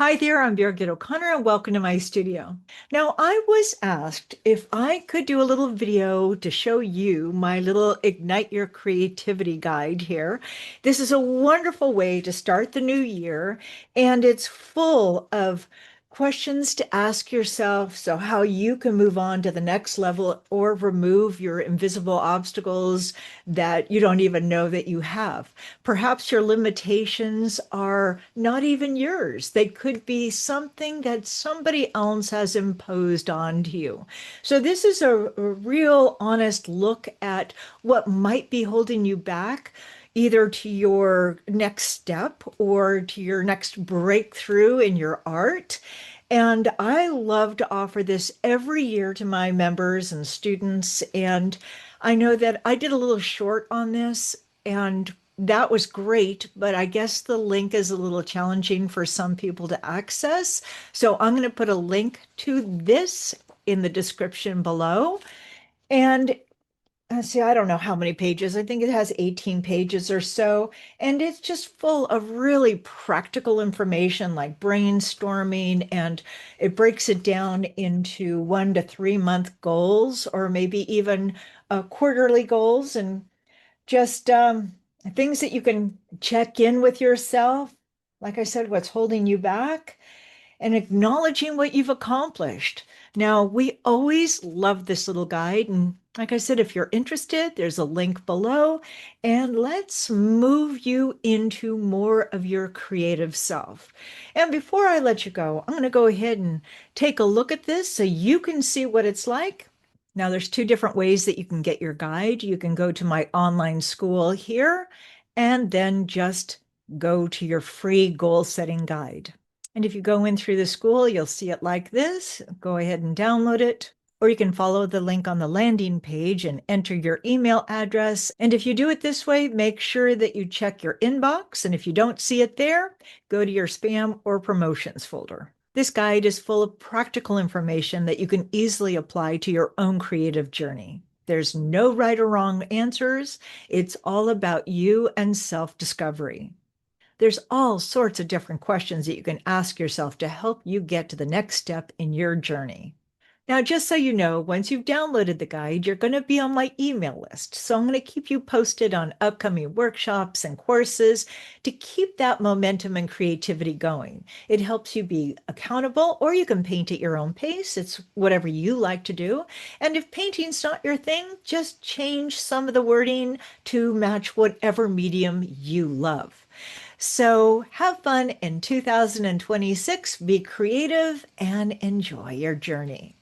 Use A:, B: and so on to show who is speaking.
A: Hi there, I'm Birgit O'Connor, and welcome to my studio. Now, I was asked if I could do a little video to show you my little Ignite Your Creativity guide here. This is a wonderful way to start the new year, and it's full of questions to ask yourself, so how you can move on to the next level or remove your invisible obstacles that you don't even know that you have. Perhaps your limitations are not even yours. They could be something that somebody else has imposed onto you. So this is a real honest look at what might be holding you back, either to your next step or to your next breakthrough in your art. And I love to offer this every year to my members and students. And I know that I did a little short on this, and that was great, but I guess the link is a little challenging for some people to access. So I'm going to put a link to this in the description below. And see, I don't know how many pages. I think it has 18 pages or so. And it's just full of really practical information like brainstorming. And it breaks it down into 1 to 3 month goals, or maybe even quarterly goals, and just things that you can check in with yourself. Like I said, what's holding you back and acknowledging what you've accomplished. Now, we always love this little guide. And like I said, if you're interested, there's a link below. And let's move you into more of your creative self. And before I let you go, I'm going to go ahead and take a look at this so you can see what it's like. Now, there's two different ways that you can get your guide. You can go to my online school here and then just go to your free goal setting guide. And if you go in through the school, you'll see it like this. Go ahead and download it. Or you can follow the link on the landing page and enter your email address. And if you do it this way, make sure that you check your inbox. And if you don't see it there, go to your spam or promotions folder. This guide is full of practical information that you can easily apply to your own creative journey. There's no right or wrong answers. It's all about you and self-discovery. There's all sorts of different questions that you can ask yourself to help you get to the next step in your journey. Now, just so you know, once you've downloaded the guide, you're going to be on my email list. So I'm going to keep you posted on upcoming workshops and courses to keep that momentum and creativity going. It helps you be accountable, or you can paint at your own pace. It's whatever you like to do. And if painting's not your thing, just change some of the wording to match whatever medium you love. So have fun in 2026, be creative, and enjoy your journey.